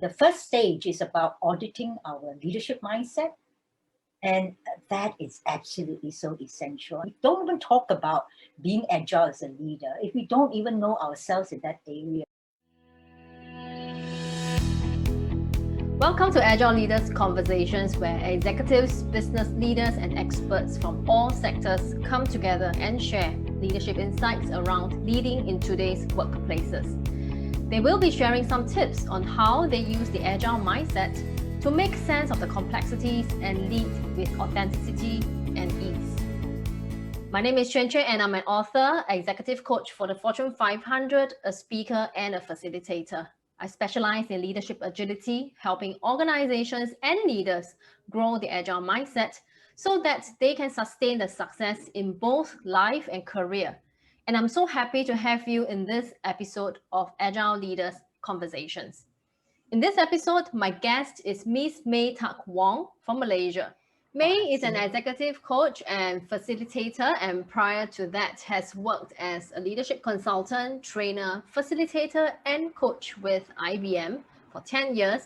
The first stage is about auditing our leadership mindset. And that is absolutely so essential. We don't even talk about being agile as a leader if we don't even know ourselves in that area. Welcome to Agile Leaders Conversations, where executives, business leaders, and experts from all sectors come together and share leadership insights around leading in today's workplaces. They will be sharing some tips on how they use the Agile mindset to make sense of the complexities and lead with authenticity and ease. My name is Chuen Chuen, and I'm an author, executive coach for the Fortune 500, a speaker, and a facilitator. I specialize in leadership agility, helping organizations and leaders grow the Agile mindset so that they can sustain the success in both life and career. And I'm so happy to have you in this episode of Agile Leaders Conversations. In this episode, my guest is Miss May Tuck Wong from Malaysia. May is an executive coach and facilitator, and prior to that has worked as a leadership consultant, trainer, facilitator, and coach with IBM for 10 years,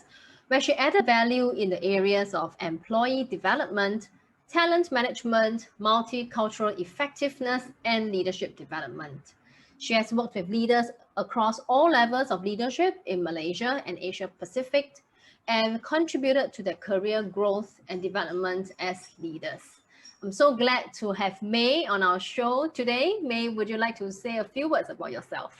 where she added value in the areas of employee development, talent management, multicultural effectiveness, and leadership development. She has worked with leaders across all levels of leadership in Malaysia and Asia Pacific, and contributed to their career growth and development as leaders. I'm so glad to have May on our show today. May, would you like to say a few words about yourself?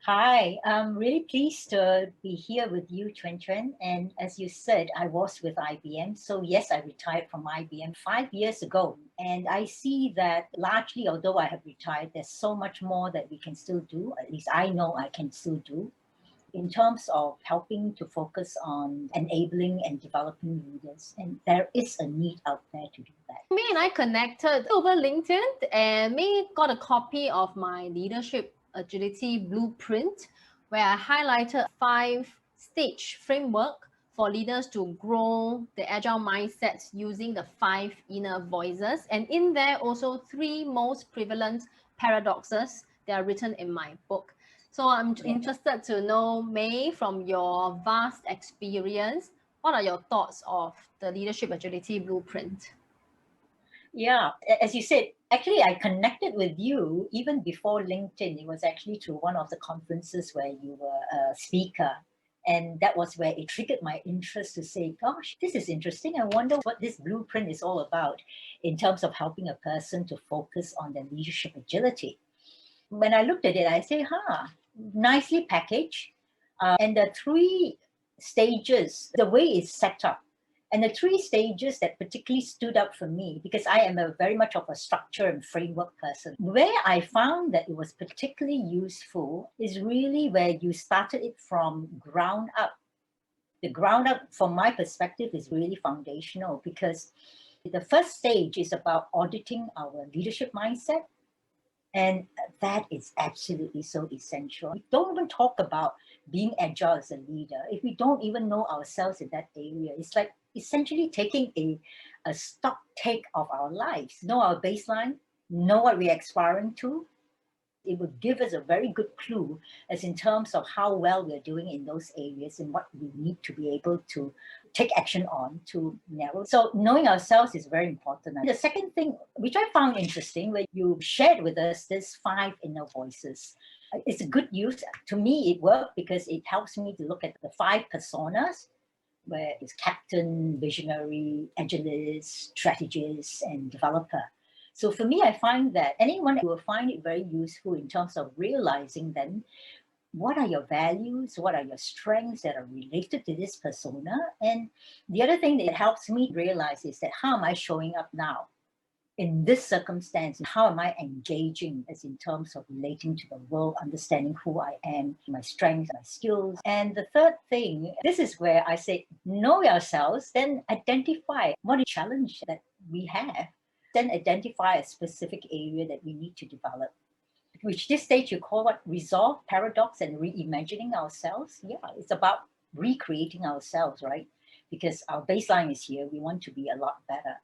Hi, I'm really pleased to be here with you, Chuen Chuen. And as you said, I was with IBM. So yes, I retired from IBM 5 years ago. And I see that largely, although I have retired, there's so much more that we can still do. At least I know I can still do in terms of helping to focus on enabling and developing leaders. And there is a need out there to do that. May and I connected over LinkedIn, and May got a copy of my leadership agility blueprint, where I highlighted 5-stage framework for leaders to grow the agile mindset using the 5 inner voices. And in there also 3 most prevalent paradoxes that are written in my book. So I'm interested to know, May, from your vast experience, what are your thoughts of the leadership agility blueprint? Yeah, as you said, actually, I connected with you even before LinkedIn. It was actually through one of the conferences where you were a speaker. And that was where it triggered my interest to say, gosh, this is interesting. I wonder what this blueprint is all about in terms of helping a person to focus on their leadership agility. When I looked at it, I say, nicely packaged. And the 3 stages, the way it's set up, and the 3 stages that particularly stood out for me, because I am very much of a structure and framework person, where I found that it was particularly useful is really where you started it from ground up. The ground up, from my perspective, is really foundational, because the first stage is about auditing our leadership mindset. And that is absolutely so essential. We don't even talk about being agile as a leader if we don't even know ourselves in that area. It's like essentially taking a stock take of our lives, know our baseline, know what we're aspiring to. It would give us a very good clue as in terms of how well we're doing in those areas and what we need to be able to take action on to narrow. So knowing ourselves is very important. The second thing, which I found interesting, where you shared with us this 5 inner voices. It's a good use. To me, it worked because it helps me to look at the 5 personas, where it's captain, visionary, agilist, strategist, and developer. So for me, I find that anyone will find it very useful in terms of realizing then what are your values, what are your strengths that are related to this persona. And the other thing that helps me realize is that how am I showing up now in this circumstance? How am I engaging as in terms of relating to the world, understanding who I am, my strengths, my skills. And the third thing, this is where I say, know yourselves, then identify what is the challenge that we have. Then identify a specific area that we need to develop, which this stage you call what? Resolve, paradox, and reimagining ourselves. Yeah, it's about recreating ourselves, right? Because our baseline is here. We want to be a lot better.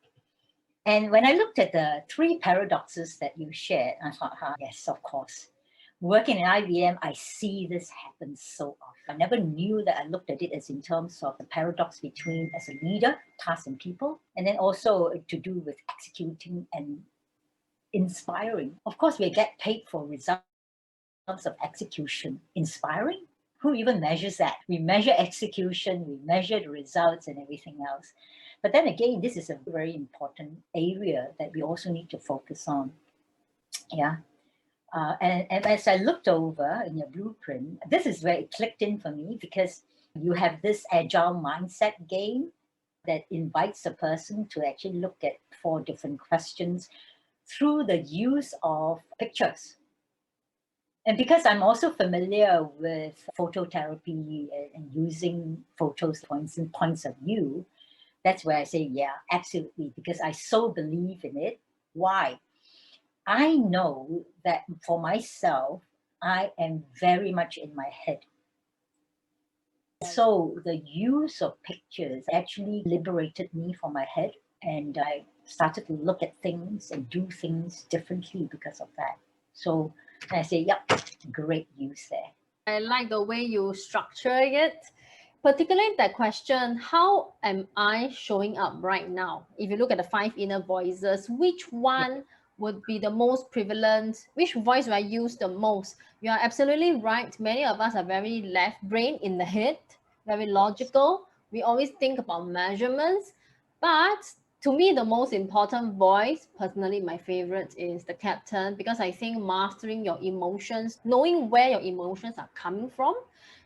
And when I looked at the 3 paradoxes that you shared, I thought, yes, of course. Working in IBM, I see this happen so often. I never knew that I looked at it as in terms of the paradox between as a leader, task and people, and then also to do with executing and inspiring. Of course, we get paid for results of execution. Inspiring? Who even measures that? We measure execution, we measure the results and everything else. But then again, this is a very important area that we also need to focus on. Yeah. And as I looked over in your blueprint, this is where it clicked in for me, because you have this agile mindset game that invites a person to actually look at 4 different questions through the use of pictures. And because I'm also familiar with phototherapy and using photos points of view, that's where I say, yeah, absolutely, because I so believe in it. Why? I know that for myself, I am very much in my head. So the use of pictures actually liberated me from my head, and I started to look at things and do things differently because of that. So I say, yep, great use there. I like the way you structure it, particularly that question, how am I showing up right now? If you look at the 5 inner voices, which one would be the most prevalent? Which voice will I use the most? You are absolutely right. Many of us are very left brain in the head, very logical. We always think about measurements, but to me, the most important voice, personally, my favorite is the captain, because I think mastering your emotions, knowing where your emotions are coming from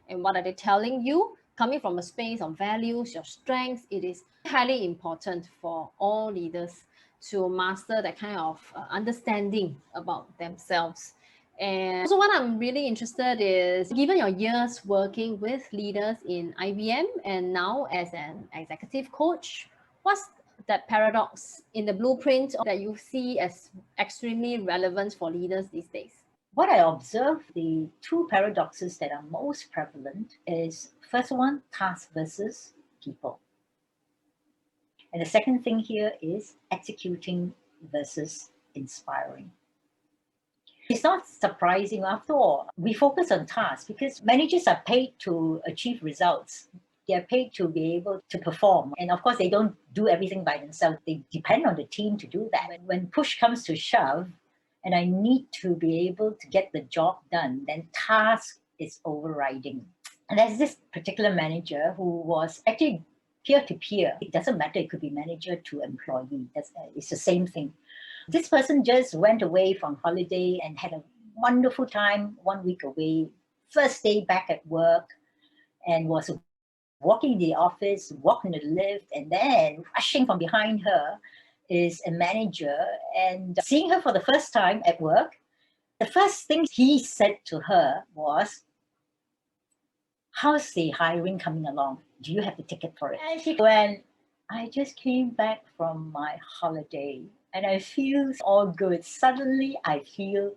and what are they telling you, coming from a space of values, your strengths, it is highly important for all leaders to master that kind of understanding about themselves. And also what I'm really interested is, given your years working with leaders in IBM and now as an executive coach, what's that paradox in the blueprint that you see as extremely relevant for leaders these days? What I observe, the 2 paradoxes that are most prevalent is, first one, task versus people. And the second thing here is executing versus inspiring. It's not surprising. After all, we focus on tasks because managers are paid to achieve results. They're paid to be able to perform. And of course, they don't do everything by themselves. They depend on the team to do that. When push comes to shove, and I need to be able to get the job done, then task is overriding. And there's this particular manager who was actually peer-to-peer. It doesn't matter, it could be manager to employee. It's the same thing. This person just went away from holiday and had a wonderful time 1 week away, first day back at work, and was walking in the office, walking the lift, and then rushing from behind her is a manager, and seeing her for the first time at work, the first thing he said to her was, "How's the hiring coming along? Do you have the ticket for it?" And she went, "I just came back from my holiday and I feel all good. Suddenly I feel,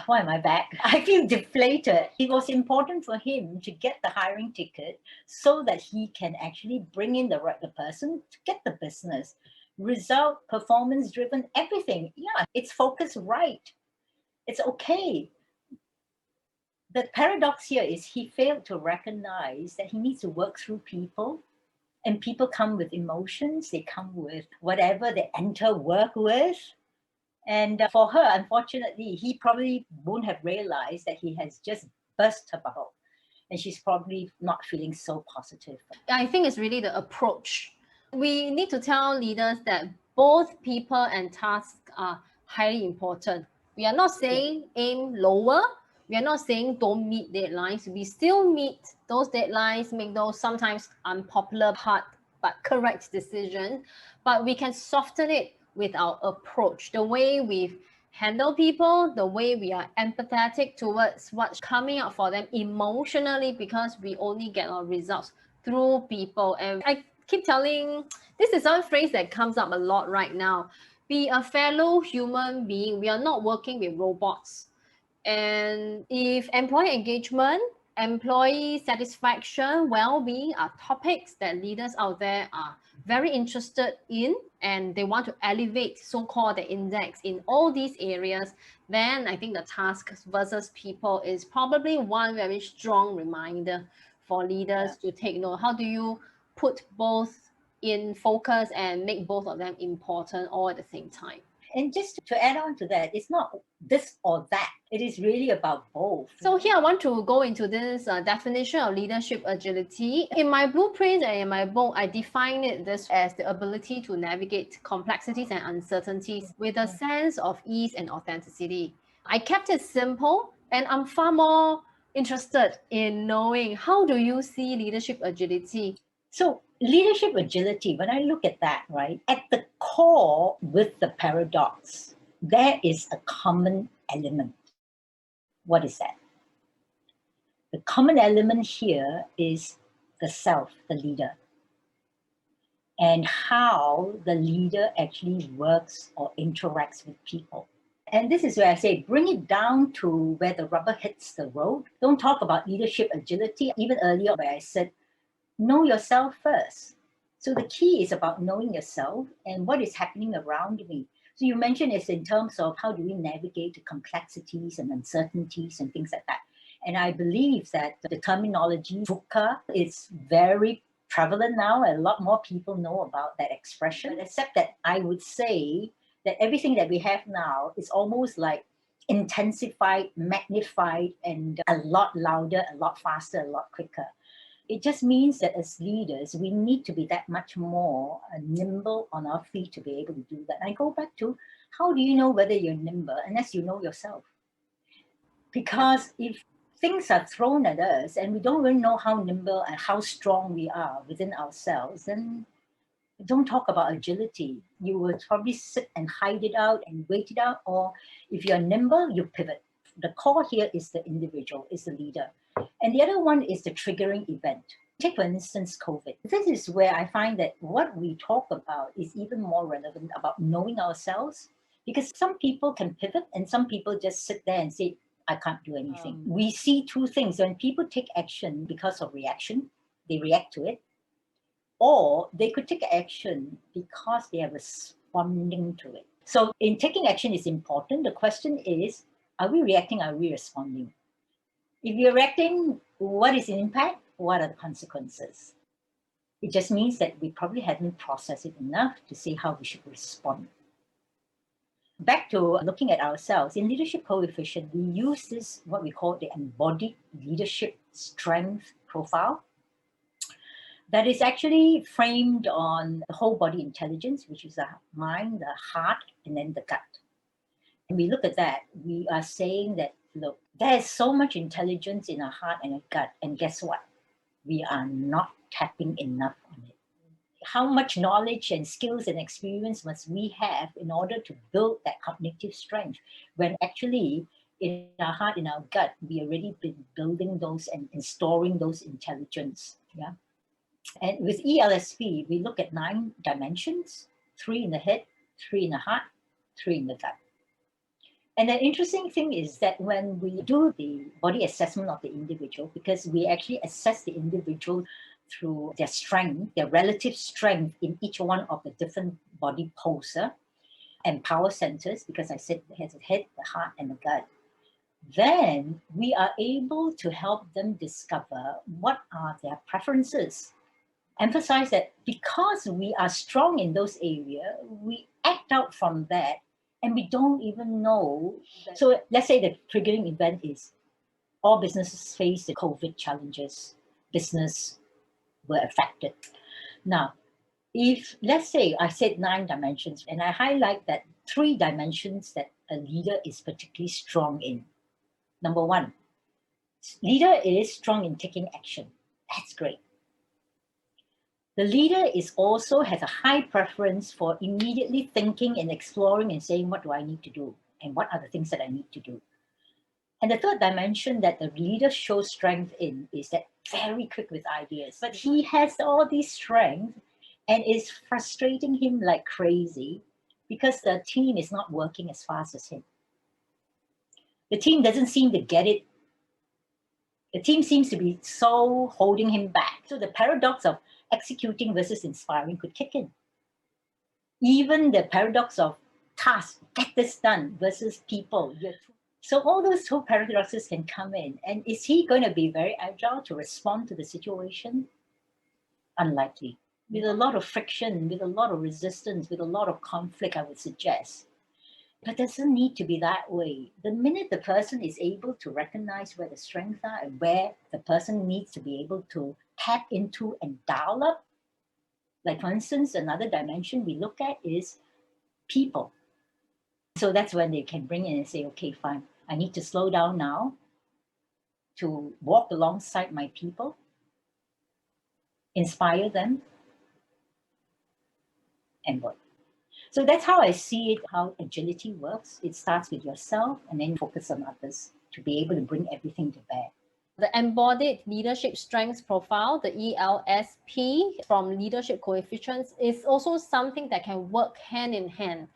why am I back? I feel deflated." It was important for him to get the hiring ticket so that he can actually bring in the right person to get the business. Result, performance driven, everything. Yeah, it's focused right. It's okay. The paradox here is he failed to recognize that he needs to work through people, and people come with emotions. They come with whatever they enter work with. And for her, unfortunately, he probably won't have realized that he has just burst her bubble. And she's probably not feeling so positive. I think it's really the approach. We need to tell leaders that both people and tasks are highly important. We are not saying aim lower. We are not saying don't meet deadlines. We still meet those deadlines, make those sometimes unpopular, hard, but correct decisions. But we can soften it with our approach, the way we handle people, the way we are empathetic towards what's coming out for them emotionally, because we only get our results through people. And I keep telling, this is one phrase that comes up a lot right now: be a fellow human being. We are not working with robots. And if employee engagement Employee satisfaction, well-being are topics that leaders out there are very interested in, and they want to elevate so-called the index in all these areas. Then I think the task versus people is probably one very strong reminder for leaders to take note. How do you put both in focus and make both of them important all at the same time? And just to add on to that, it's not this or that. It is really about both. So here I want to go into this definition of leadership agility. In my blueprint and in my book, I define it this as the ability to navigate complexities and uncertainties with a sense of ease and authenticity. I kept it simple, and I'm far more interested in knowing, how do you see leadership agility? So leadership agility, when I look at that, right, at the core with the paradox, there is a common element. What is that? The common element here is the self, the leader, and how the leader actually works or interacts with people. And this is where I say, bring it down to where the rubber hits the road. Don't talk about leadership agility. Even earlier where I said, know yourself first. So the key is about knowing yourself and what is happening around me. So you mentioned it's in terms of how do we navigate the complexities and uncertainties and things like that. And I believe that the terminology VUCA is very prevalent now. A lot more people know about that expression, except that I would say that everything that we have now is almost like intensified, magnified, and a lot louder, a lot faster, a lot quicker. It just means that as leaders, we need to be that much more nimble on our feet to be able to do that. And I go back to, how do you know whether you're nimble unless you know yourself? Because if things are thrown at us and we don't really know how nimble and how strong we are within ourselves, then don't talk about agility. You will probably sit and hide it out and wait it out. Or if you're nimble, you pivot. The core here is the individual, is the leader. And the other one is the triggering event. Take, for instance, COVID. This is where I find that what we talk about is even more relevant about knowing ourselves, because some people can pivot and some people just sit there and say, I can't do anything. We see two things. When people take action because of reaction, they react to it, or they could take action because they are responding to it. So in taking action is important. The question is, are we reacting? Are we responding? If you're reacting, what is the impact? What are the consequences? It just means that we probably haven't processed it enough to see how we should respond. Back to looking at ourselves, in Leadership Coefficient, we use this, what we call the embodied leadership strength profile, that is actually framed on the whole body intelligence, which is the mind, the heart, and then the gut. And we look at that, we are saying that, look, there's so much intelligence in our heart and our gut, and guess what? We are not tapping enough on it. How much knowledge and skills and experience must we have in order to build that cognitive strength, when actually in our heart, in our gut, we already been building those and storing those intelligence. Yeah. And with ELSP, we look at 9 dimensions: 3 in the head, 3 in the heart, 3 in the gut. And the interesting thing is that when we do the body assessment of the individual, because we actually assess the individual through their strength, their relative strength in each one of the different body poses and power centers, because I said it has the head, the heart, and the gut, then we are able to help them discover what are their preferences. Emphasize that because we are strong in those areas, we act out from that and we don't even know. So let's say the triggering event is all businesses face the COVID challenges. Business were affected. Now, if let's say I said 9 dimensions and I highlight that 3 dimensions that a leader is particularly strong in. Number 1, leader is strong in taking action. That's great. The leader is also has a high preference for immediately thinking and exploring and saying, what do I need to do? And what are the things that I need to do? And the 3rd dimension that the leader shows strength in is that very quick with ideas. But he has all these strengths and it's frustrating him like crazy because the team is not working as fast as him. The team doesn't seem to get it The team seems to be so holding him back. So the paradox of executing versus inspiring could kick in. Even the paradox of task, get this done, versus people. So all those two paradoxes can come in. And is he going to be very agile to respond to the situation? Unlikely. With a lot of friction, with a lot of resistance, with a lot of conflict, I would suggest. But it doesn't need to be that way. The minute the person is able to recognize where the strengths are and where the person needs to be able to tap into and dial up, like for instance, another dimension we look at is people. So that's when they can bring in and say, okay, fine, I need to slow down now to walk alongside my people, inspire them, and work. So that's how I see it, how agility works. It starts with yourself and then focus on others to be able to bring everything to bear. The Embodied Leadership Strengths Profile, the ELSP from Leadership Coefficients, is also something that can work hand in hand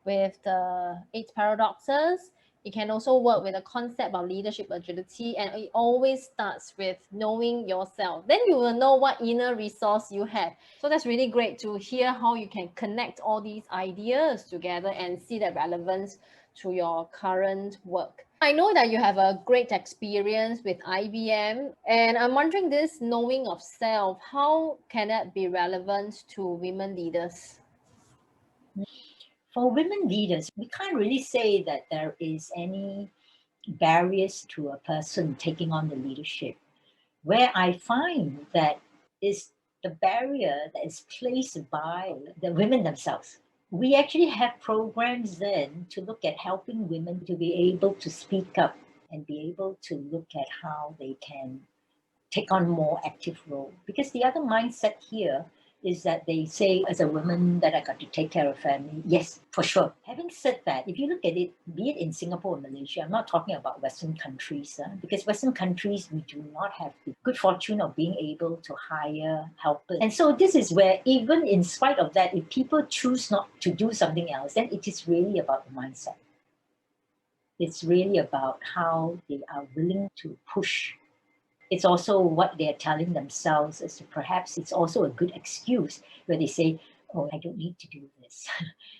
with the 8 paradoxes. It can also work with the concept of leadership agility, and it always starts with knowing yourself. Then you will know what inner resource you have. So that's really great to hear how you can connect all these ideas together and see the relevance to your current work. I know that you have a great experience with IBM, and I'm wondering this knowing of self, how can that be relevant to women leaders? For women leaders, we can't really say that there is any barriers to a person taking on the leadership. Where I find that is the barrier that is placed by the women themselves. We actually have programs then to look at helping women to be able to speak up and be able to look at how they can take on more active role. Because the other mindset here is that they say, as a woman, that I got to take care of family. Yes, for sure. Having said that, if you look at it, be it in Singapore or Malaysia, I'm not talking about Western countries, because Western countries, we do not have the good fortune of being able to hire helpers. And so this is where, even in spite of that, if people choose not to do something else, then it is really about the mindset. It's really about how they are willing to push. It's also what they're telling themselves as to perhaps it's also a good excuse where they say, oh, I don't need to do this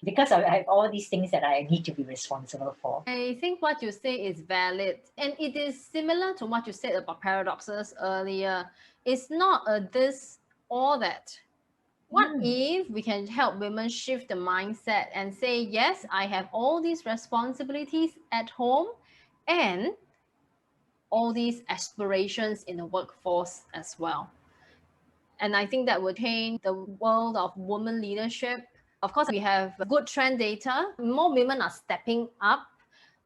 because I have all these things that I need to be responsible for. I think what you say is valid, and it is similar to what you said about paradoxes earlier. It's not a this or that. What if we can help women shift the mindset and say, yes, I have all these responsibilities at home and all these aspirations in the workforce as well. And I think that would change the world of women leadership. Of course, we have good trend data. More women are stepping up,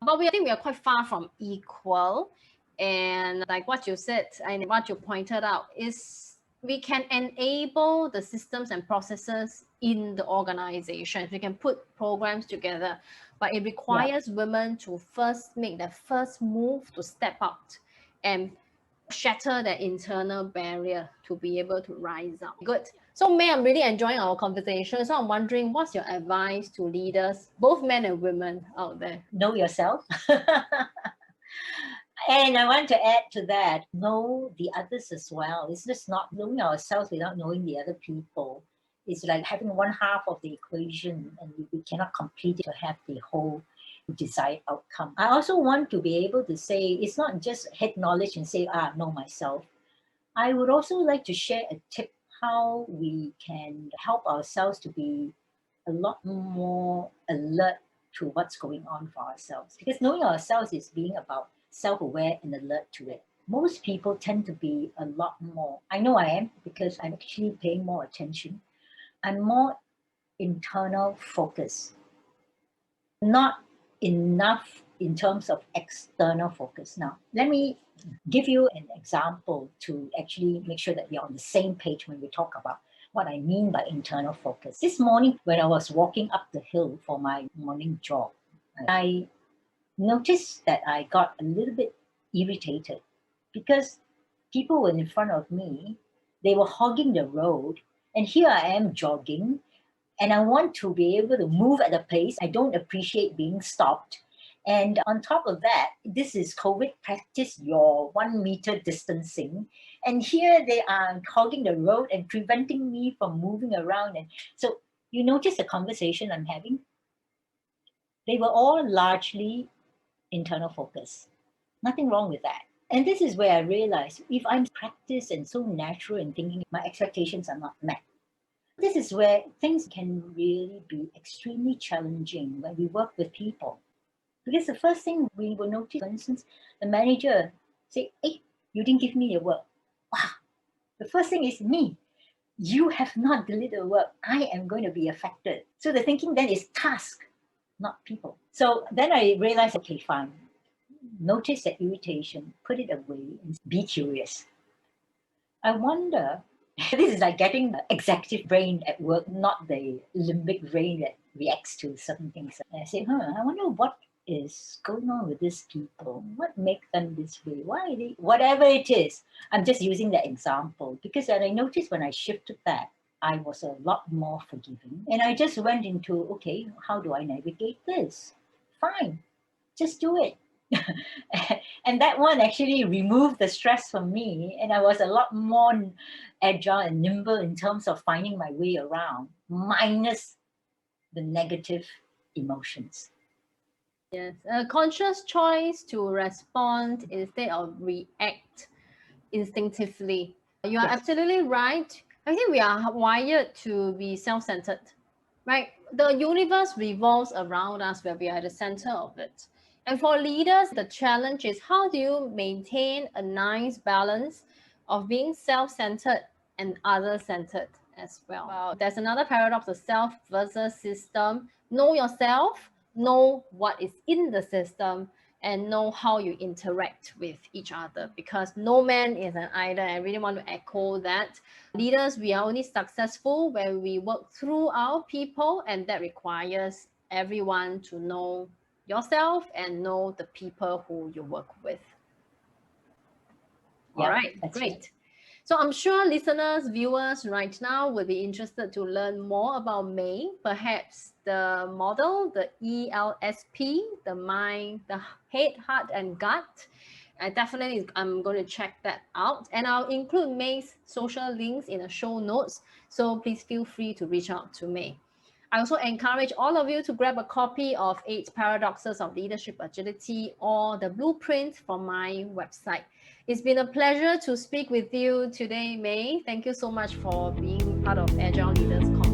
but I think we are quite far from equal. And like what you said and what you pointed out is we can enable the systems and processes in the organization. We can put programs together, but it requires women to first make the first move to step out and shatter that internal barrier to be able to rise up. Good. So May, I'm really enjoying our conversation. So I'm wondering, what's your advice to leaders, both men and women out there? Know yourself. And I want to add to that, know the others as well. It's just not knowing ourselves without knowing the other people. It's like having one half of the equation and we cannot complete it to have the whole desired outcome. I also want to be able to say, it's not just head knowledge and say, know myself. I would also like to share a tip how we can help ourselves to be a lot more alert to what's going on for ourselves. Because knowing ourselves is being about self-aware and alert to it. Most people tend to be a lot more, I know I am because I'm actually paying more attention. I'm more internal focus, not enough in terms of external focus. Now, let me give you an example to actually make sure that we're on the same page when we talk about what I mean by internal focus. This morning, when I was walking up the hill for my morning jog, I noticed that I got a little bit irritated because people were in front of me, they were hogging the road, and here I am jogging, and I want to be able to move at a pace. I don't appreciate being stopped. And on top of that, this is COVID, practice your 1 meter distancing. And here they are hogging the road and preventing me from moving around. And so you notice the conversation I'm having? They were all largely internal focus. Nothing wrong with that. And this is where I realized if I'm practiced and so natural in thinking, my expectations are not met. This is where things can really be extremely challenging when we work with people. Because the first thing we will notice, for instance, the manager say, hey, you didn't give me your work. Wow. The first thing is me. You have not delivered the work. I am going to be affected. So the thinking then is task, not people. So then I realized, okay, fine. Notice that irritation, put it away, and be curious. I wonder, this is like getting the executive brain at work, not the limbic brain that reacts to certain things. And I say, I wonder what is going on with these people? What makes them this way? Why are they, whatever it is. I'm just using that example because I noticed when I shifted that, I was a lot more forgiving. And I just went into, okay, how do I navigate this? Fine, just do it. And that one actually removed the stress from me, and I was a lot more agile and nimble in terms of finding my way around, minus the negative emotions. Yes, a conscious choice to respond instead of react instinctively. You are absolutely right. I think we are wired to be self-centered, right? The universe revolves around us where we are at the center of it. And for leaders, the challenge is how do you maintain a nice balance of being self-centered and other-centered as well. There's another paradox of self versus system. Know yourself, know what is in the system, and know how you interact with each other, because no man is an island. I really want to echo that. Leaders, we are only successful when we work through our people, and that requires everyone to know yourself and know the people who you work with. Yeah, all right, great. Right. So I'm sure listeners, viewers right now will be interested to learn more about May, perhaps the model, the ELSP, the mind, the head, heart, and gut. I'm going to check that out. And I'll include May's social links in the show notes. So please feel free to reach out to May. I also encourage all of you to grab a copy of 8 Paradoxes of Leadership Agility or the blueprint from my website. It's been a pleasure to speak with you today, May. Thank you so much for being part of Agile Leaders Conversations.